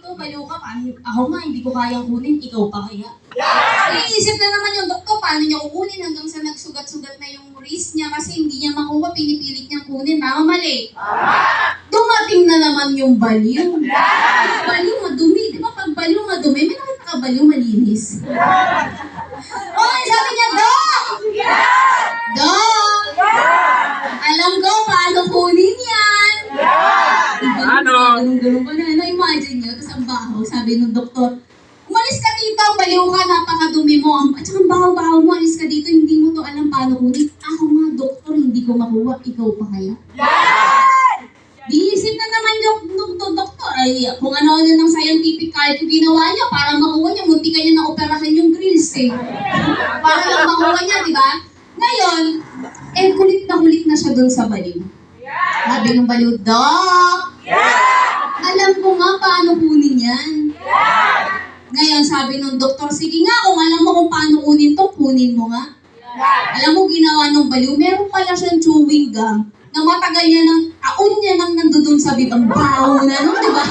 to, baliw ka, paano? Ako nga, hindi ko kayang kunin, ikaw pa kaya? Iisip na naman yung doktor, paano niya kukunin hanggang sa nagsugat-sugat na yung wrist niya kasi hindi niya makuha, pinipilit niyang kunin. Tama, mali. Dumating na naman yung baliw. Baliw, madumi. Di ba pag baliw, madumi, may nakita ka baliw, malinis. Okay, sabi niya, Dok! Dok! Alam ko paano kunin yan. Ano? Ganun-ganun ko na. Imagine niyo, tapos ang baho, sabi ng doktor, umalis ka dito, baliw ka, napakadumi mo. At saka ang baho-baho mo, alis ka dito, hindi mo to alam paano kunin. Ako nga, doktor, hindi ko makuha, ikaw pa kaya? Diisip na naman yung doktor. Ay, kung ano-ano ng scientific calculus ginawa niya para makuha niya, munti ka niya na-operahan yung grills eh. Para lang makuha niya, di ba? Ngayon, kulit na siya dun sa baliw. Sabi ng baliw, Dok! Alam ko nga paano kunin yan. Ngayon, sabi ng doktor, sige nga, kung alam mo kung paano kunin to, kunin mo nga. Alam mo, ginawa ng baliw, meron pala siyang chewing gum na matagal niya taon niya nang nandoon sa bibang baho na, no? Diba?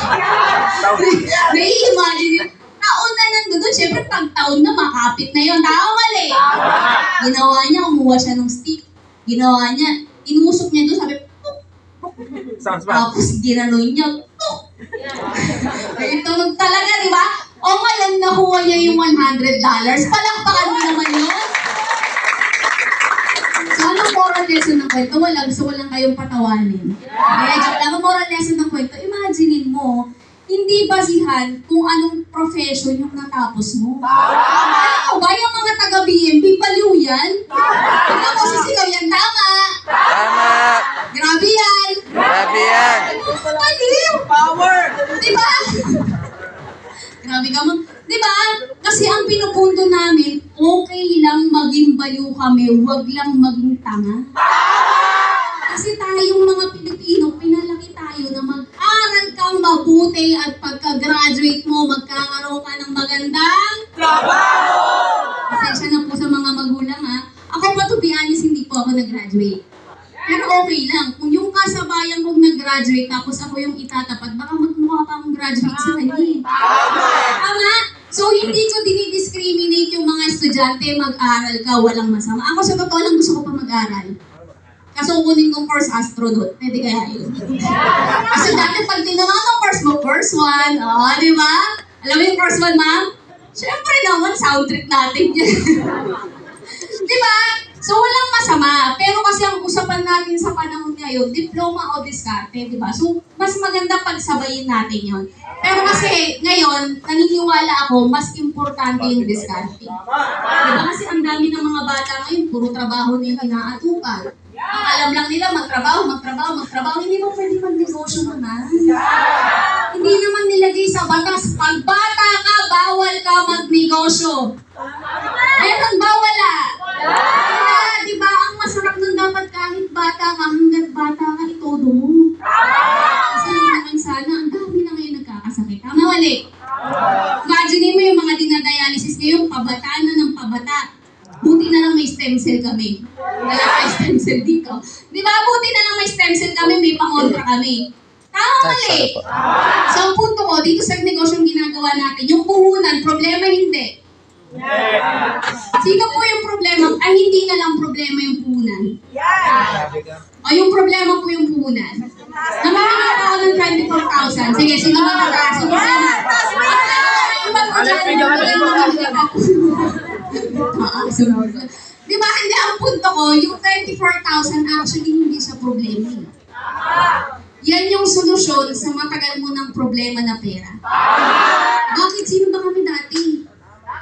May imagine yun. Taon na nandoon, syempre pag taon na, makapit na yun. Tama, mali. Ginawa niya, kumuha siya ng stick. Ginawa niya, inusok niya doon, sabi, puk. Tapos ginanoy niya, puk. Ay, tunog talaga, di ba? O ngayon, nakuha niya yung $100. Palakpakan mo naman yun. So, anong moral lesson ng kwento? Gusto ko lang kayong patawanin. Kaya, joke lang, ang moral lesson ng kwento, imaginein mo, hindi basihan kung anong profession yung natapos mo. Alam mo ba, yung mga taga-BMP, baliw yan? Tignan mo, sisigaw yan, tama! Tama! Grabe yan! Grabe yan! Baliw! Power! Diba? Grabe ka mo. Diba? Kasi ang pinupunto namin, okay lang maging baliw kami, wag lang maging tanga. Kasi tayong mga Pilipino, pinalaki tayo na mag-aral kang mabuti at pagka-graduate mo, magkakaroon ka ng magandang Trabaho! Pasensya na po sa mga magulang ha. Ako pa, to be honest, hindi po ako nag-graduate. Pero okay lang. Kung yung kasabayan kong nag-graduate tapos ako yung itatapat, baka magmukha pa akong graduate sa kanya. Tama? So, hindi ko dinidiscriminate yung mga estudyante, mag-aral ka, walang masama. Ako sa totoo lang gusto ko pa mag-aral. Kaso kunin kong course astronaut. Pwede kaya yun. Kasi dati pag tinanong ng course mo, course 1, di ba? Alam mo yung course 1, ma'am? Siyempre naman, sound trip natin yun. Di ba? So, walang masama. Pero kasi ang usapan natin sa panahon ngayon, diploma o diskarte, di ba? So, mas maganda pagsabayin natin yon. Pero kasi ngayon, naniniwala ako, mas importante yung diskarte. Di ba? Kasi ang dami ng mga bata ngayon, puro trabaho na yung inaatupan. Ang alam lang nila, magtrabaho. Hindi mo pwede mag-negosyo naman. Hindi naman nilagay sa batas. Pag bata ka, bawal ka mag-negosyo. Meron ba? Wala. Di ba? Ang masarap nun dapat kahit bata ka, hanggat bata ka, itodo mo. Kasi naman sana, ang dami na ngayon nagkakasakit. Tama, wali. Imagine mo yung mga dinadialysis ngayon, pabata na ng pabata. Buti na lang may stem cell kami. Wala pa stem cell dito. Di ba? Buti na lang may stem cell kami, may pangontra kami. Tama, mali. So, ang punto ko, dito sa negosyong ginagawa natin, yung puhunan, problema hindi. Sino po yung problema? Ay, hindi na lang problema yung puhunan. O yung problema po yung puhunan. Namamigay ako ng 24,000. Sige, sino matataas? Yung problema. Di ba, hindi ang punto ko, yung 24,000 actually hindi siya problema. Yan yung solusyon sa matagal mo ng problema na pera. Bakit? Sino ba kami dati?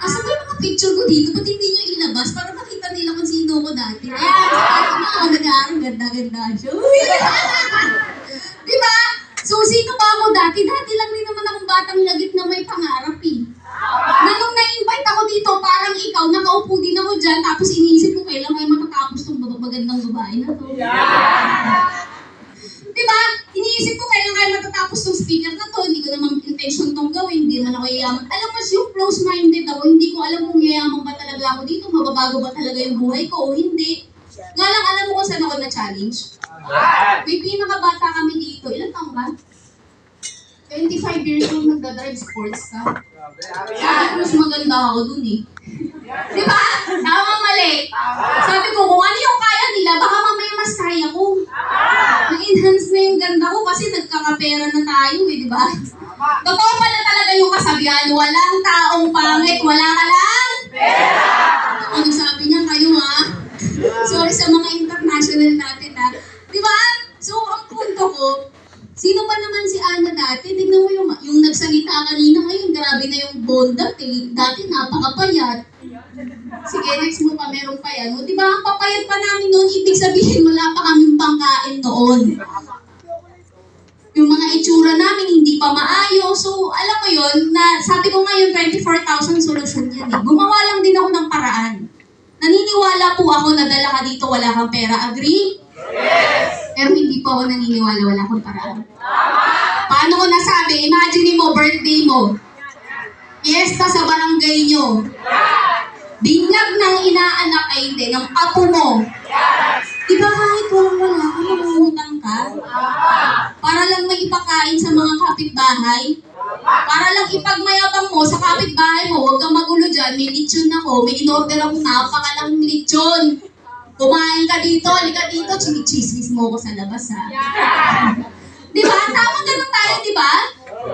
Asa ba yung mga picture ko dito? Ba't hindi nyo ilabas para makita nila kung sino ko dati? Ayan, sa akin na ako nag-aaral, ganda-ganda siya. Di ba? So, sino ba ako dati? Dati lang din naman akong batang lagit na may pangarap eh. Na nung na-invite ako dito, parang ikaw, nakaupo din ako dyan, tapos iniisip ko kailan kayo matatapos itong magandang babae na to. Diba? Iniisip ko kailan kayo matatapos itong speaker na to, hindi ko naman intention itong gawin, hindi naman ako yayaman. Alam mo, yung close-minded ako, hindi ko alam kung yayaman ba talaga ako dito, mababago ba talaga yung buhay ko o hindi. Nga lang, alam mo kung saan ako na-challenge? May pinakabata kami dito, ilan taong ka? 25 years old nagdadrive sports ka. Mas maganda ako dun eh. Di ba? Tama mali. Sabi ko, kung ano yung kaya nila, baka mamaya mas kaya ko. Na-enhance na yung ganda ko kasi nagkakapera na tayo eh, di ba? Totoo pala talaga yung kasabihan, walang taong pangit, wala ka lang. Ano sabi niya kayo ha? Sorry sa mga international natin ha. Di ba? So, ang punto ko, sino ba naman si Ana dati? Tignan mo yung nagsalita kanina ngayon, grabe na yung bondat eh. Dati napakapayat. Sige, next mo pa, meron pa yan. O, di ba, ang papayat pa namin noon, ibig sabihin wala pa kaming pangkain noon. Yung mga itsura namin, hindi pa maayos. So, alam mo yun, na sabi ko ngayon, 24,000 solusyon yan eh. Gumawa lang din ako ng paraan. Naniniwala po ako na dala ka dito, wala kang pera. Agree? Yes! Pero hindi po ako naniniwala, wala akong paraan. Paano ko nasabi? Imagine mo, birthday mo. Fiesta sa barangay nyo. Binyag ng inaanak ay hindi, ng apo mo. Di ba kahit wala ka, mamumutang ka? Para lang may ipakain sa mga kapitbahay? Para lang ipagmayabang mo sa kapitbahay mo, huwag kang magulo dyan, may lechon ako, may in-order akong napakalang lechon. Kumain ka dito, halika dito, chinichismis mo ako sa labas ha. Di ba? Tama ganun tayo, di ba?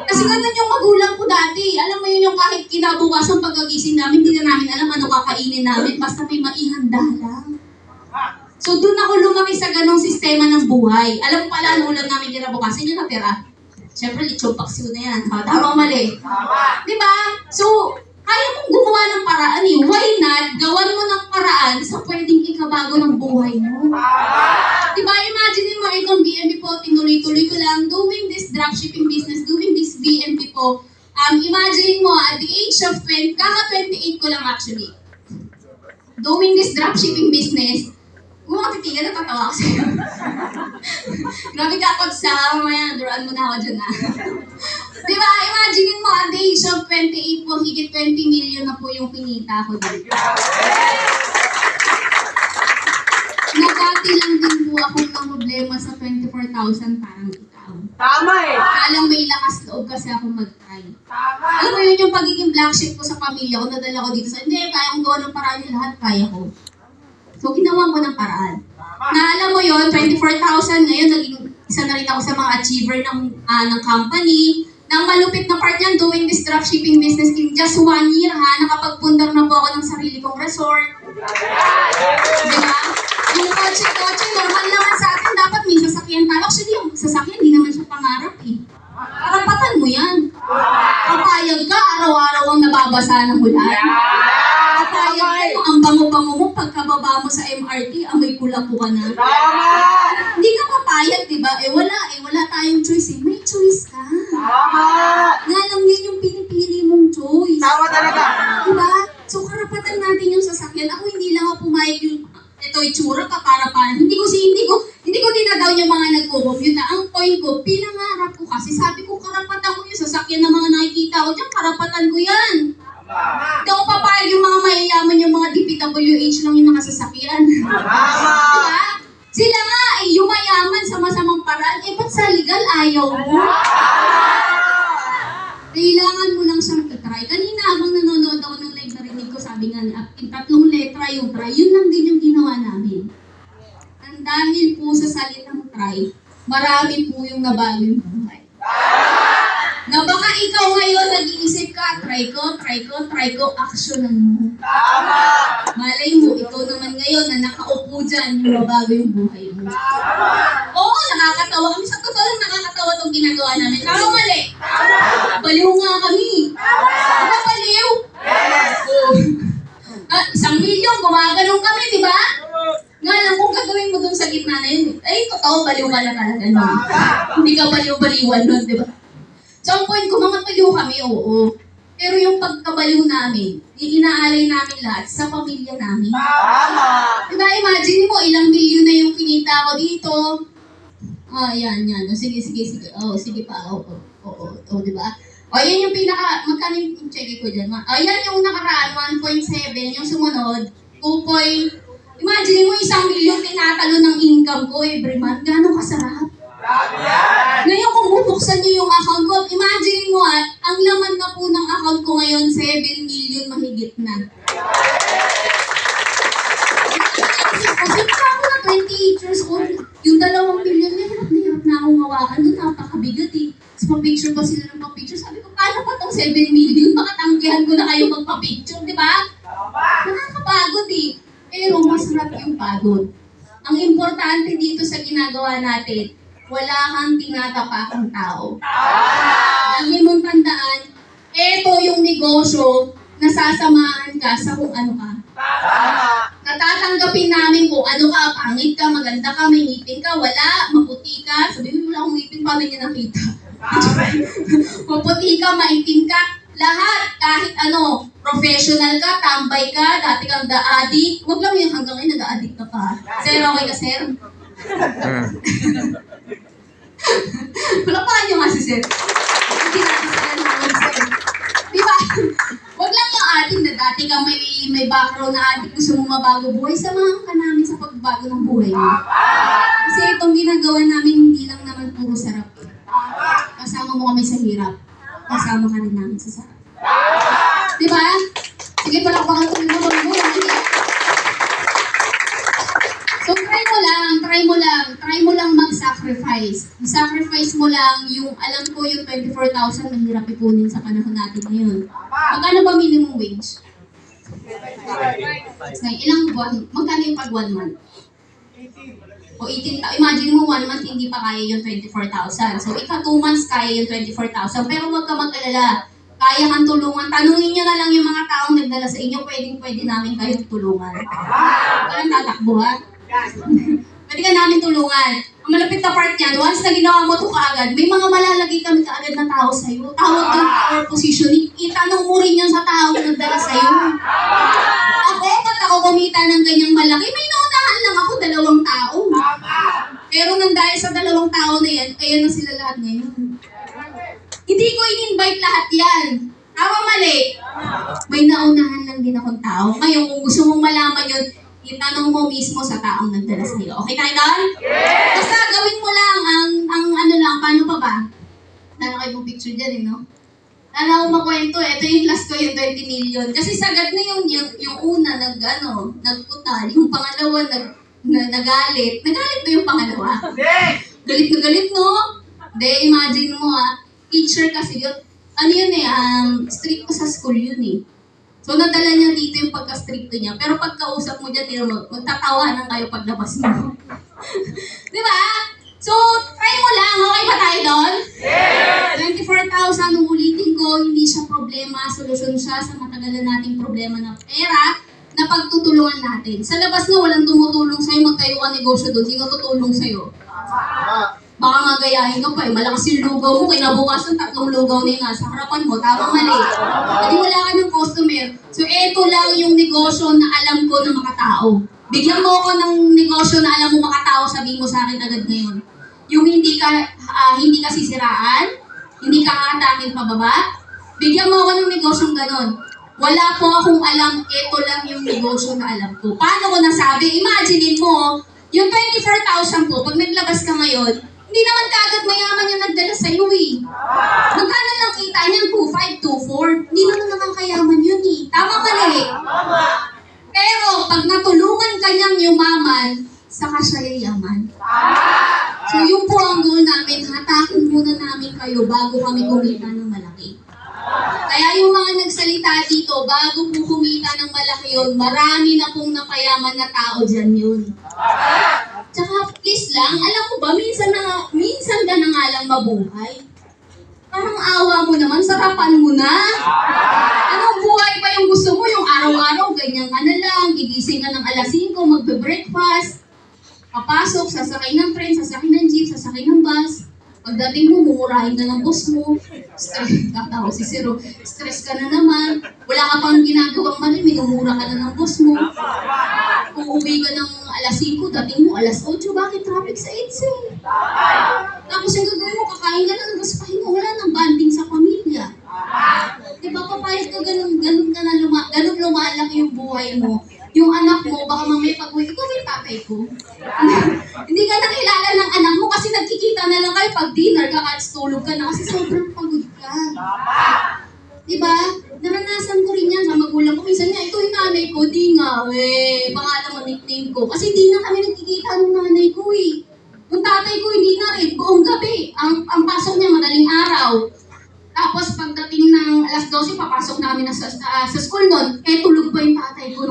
Kasi ganun yung magulang ko dati. Alam mo yun yung kahit kinabukasan pagkagising namin, hindi na namin alam ano kakainin namin, basta may maihanda lang. So doon ako lumaki sa ganong sistema ng buhay. Alam mo pala, ang ulam namin kinabukasan yung natira. Siyempre, lechon paksiw na yan. Ha? Tama mali. Di ba? So, kaya mong gumawa ng paraan eh. Why not? Gawan mo ng paraan sa pwedeng ikabago ng buhay mo. Diba? Imagine mo itong BNB po, tinuloy-tuloy ko lang, doing this dropshipping business, doing this BNB po. Imagine mo, at the age of 20, kaka-28 ko lang actually, doing this dropshipping business, kung makatitigil, natatawa ako sa'yo. Grabe ka ako sa mamaya, duraan mo na ako dyan ha. Diba? Imagine mo, at the age of 28 po, higit 20 million na po yung kinita ko dito. Nagati lang din po akong ng problema sa 24,000 parang ikaw. Tama eh. Alam may lakas loob kasi ako mag-try. Tama. Alam mo yun yung pagiging black sheep ko sa pamilya ko, nadala ko dito sa, hindi, kaya kong gawa ng paraan yung lahat, kaya ko. So, ginawa ko ng paraan. Na alam mo yun, 24,000 ngayon, naging isa na rin ako sa mga achiever ng company. Nang malupit na part yan, doing this dropshipping business in just 1 year ha, nakapagpundar na po ako ng sarili kong resort. Diba? Yung kotse, normal naman sa atin, dapat may sasakyan tayo. Actually, yung sasakyan, di naman siya pangarap eh. Karapatan mo yan. Kapayag ka, araw-araw ang nababasa ng ulan. Kapayag ka, no, ang bango-bango mo, pagkababa mo sa MRT, amoy kulapo ka na. Tama. Hindi ka papayag, diba? Wala tayong choice eh. May choice ka. Tama. Nga lang yun yung pinipili mong choice. Tama talaga. Diba? So, karapatan natin yung sasakyan. Ako hindi lang ako pumayag yung ito itsura ka para. Hindi ko dinadaw yung mga nagko-commute. Ang point ko, pinangarap ko kasi sabi ko karapatan ko yung sasakyan ng mga nakikita ko diyan, karapatan ko yan. Hindi ako papayag yung mga mayayaman, yung mga DPWH lang yung nakasasakyan. Tama. Diba? Sila nga yung mayaman sa masamang paraan, ba't sa legal ayaw mo? Kailangan mo lang siyang try. Kanina habang nanonood ako ng live, narinig ko, sabi nga, in 3 letra yung try, yun lang din yung ginawa namin. Ang dahil po sa salitang try, marami po yung nabago yung buhay. Na baka ikaw ngayon nag-iisip ka, try ko, actionan mo. Malay mo, ikaw naman ngayon na nakaupo dyan, yung mabago yung buhay mo. Oo, nakakatawa kami. Sa totoo lang nakakatawa itong ginagawa namin. Tama mali? Baliw nga kami. Ano baliw? Oh. 1 milyon, gumaganong kami, di ba? Nga lang, kung gagawin mo dun sa gitna na yun, ay, totoo, baliw ka na talaga. No? Hindi ka baliw-baliwan nun, di ba? So, ang point ko, mga baliw kami, oo. Pero yung pagkabaliw namin, inaalay namin lahat sa pamilya namin. Tama. Diba, imagine mo, ilang milyon na yung kinita ko dito. Yan. O, sige. Sige pa. Oo, diba? O, yan yung magkano yung check ko dyan? Yan yung nakaraan, 1.7. Yung sumunod, 2. Imagine mo, 1 milyon tinatalo ng income ko every month. Gano'ng kasarap? Ngayon kung bubuksan niyo yung account ko, imagine mo ang laman na po ng account ko ngayon, 7 million mahigit na. Kasi pa ako na 28 years old, yung 2 million na hirap na akong hawakan doon, napakabigat eh. Tapos pa-picture pa sila ng pa-picture. Sabi ko, paano pa tong 7 million? Baka tanggihan ko na kayo magpa-picture, di ba? Nakakapagod eh. Pero masarap yung pagod. Ang importante dito sa ginagawa natin, wala kang tinatapakang tao. Lagi mong tandaan, eto yung negosyo na sasamahan ka sa kung ano ka. Natatanggapin namin kung ano ka, pangit ka, maganda ka, may ngipin ka, wala, maputi ka. Sabi mo, wala akong ngipin, paano niya nakita? Maputi ka, maitim ka, lahat, kahit ano, professional ka, tambay ka, dati kang da-addict. Huwag lang yung hanggang ngayon nag-addict ka pa. Sir, okay ka, sir? Palapakan niyo nga si sir. Hindi natin sila naman, sir. Di ba? Huwag lang yung ating na dati ka may background na ating gusto mo mabago buhay, samahan ka namin sa pagbago ng buhay mo. Kasi itong ginagawa namin hindi lang naman puro sarap. Kasama mo kami sa hirap. Kasama ka rin namin sa sarap. Di ba? Sige, palakpakan ko mo. So try mo lang mag-sacrifice. Sacrifice mo lang yung, alam ko yung 24,000 mahirap ipunin sa panahon natin ngayon. Magkano ba minimum wage? Ilang buwan? Magkano yung pag 1 month? O 18, imagine mo 1 month hindi pa kaya yung 24,000. So ika 2 months kaya yung 24,000. Pero huwag ka mag-alala. Kaya kang tulungan. Tanungin nyo na lang yung mga taong nagdala sa inyo, pwede namin kayong tulungan. Parang tatakbo ha? Pwede ka namin tulungan. Ang malapit na part niyan, once na ginawa mo ito kaagad, may mga malalagay kami kaagad na tao sa'yo. Tawag doon power positioning. Itanong mo rin yan sa taong nagdala sa'yo. Ako, ba't ako kumita ng ganyang malaki? May naunahan lang ako, 2 tao. Pero nang dahil sa 2 tao na yan, ayan na sila lahat ngayon. Hindi ko in-invite lahat yan. Tama mali. May naunahan lang din akong tao. Ngayon, kung gusto mong malaman yun, itanong mo mismo sa taong nagdala sa iyo. Okay tayo doon? Yes! Basta gawin mo lang ang ano lang, paano pa ba? Nalakay mo picture dyan no? Nala ko makwento ito yung last ko yung 20 million. Kasi sagad na yung una, nagputal. Yung pangalawa, nagalit. Nagalit ba yung pangalawa? Galit na galit, no? De, imagine mo teacher kasi yun. Ano yun strict ko sa school yun So, nadala niya dito yung pagka-stricto niya. Pero pagkausap mo dyan, magtatawanan kayo paglabas mo. Di ba? So, try mo lang. Okay ba tayo doon? Yes! 24,000, ulitin ko, hindi siya problema. Solusyon siya sa matagalan nating problema na pera na pagtutulungan natin. Sa labas nga, walang tumutulong sa'yo. Magtayo ka negosyo doon. Sino tutulong sa'yo? Baka magayahin ka pa malakas yung lugaw mo, kinabukasan 3 lugaw na yung nasa harapan mo, tama mali. Hindi wala ka ng customer. So eto lang yung negosyo na alam ko ng mga tao. Bigyan mo ako ng negosyo na alam mo mga tao, sabihin mo sa akin agad ngayon. Yung hindi ka sisiraan, hindi ka aatakin pababa, bigyan mo ako ng negosyong ganon. Wala po akong alam, eto lang yung negosyo na alam ko. Paano ko nasabi? Imaginein mo, yung 24,000 po, pag naglabas ka ngayon, hindi naman kaagad mayaman yung nagdala sa'yo Magkano lang kita niyan? 2,500, 2,400. Hindi naman nakakayaman yun Tama mali. Pero pag natulungan ka niyang yumaman, saka siya yayaman. So yung po ang goal namin, hatakin muna namin kayo bago kami kumita ng malaki. Kaya yung mga nagsalita dito, bago po kumita ng malaki yun, marami na pong napayaman na tao dyan yun. Tsaka please lang, alam mo ba, minsan ka na nga lang mabuhay. Parang awa mo naman, sarapan mo na. Anong buhay pa yung gusto mo? Yung araw-araw, ganyan ka na lang, gigising ka ng alas 5, magbe-breakfast, papasok, sasakay ng train, sasakay ng jeep, sasakay ng bus. Pagdating mo, mumurahin ka ng boss mo. Katawa si Zero. Stress ka na naman. Wala ka pang ginagawang mali, minumura ka na ng boss mo. Kung uwi ka ng alas 5, dating mo alas 8, bakit traffic sa EDSA? Tapos yung gagawin mo, kakain ka na ng gaspahin mo, wala nang banding sa pamilya. Diba, papayag ka ganun lumalaki yung buhay mo. Yung anak mo, baka mamaya pag-uwi, ikaw may tatay ko. Hindi ka nakilala ng anak mo kasi nagkikita na lang ka na kasi sobrang pagod ka. Diba? Naranasan ko rin yan sa magulang ko. Minsan nga, ito yung nanay ko, di nga, pangalan mo, nickname ko. Kasi di na kami nagkikita ng nanay ko eh. Yung tatay ko, hindi na rin, buong gabi. Ang pasok niya, madaling araw. Tapos pagdating ng alas 12, papasok namin sa school doon. Eh, tulog pa yung tatay ko.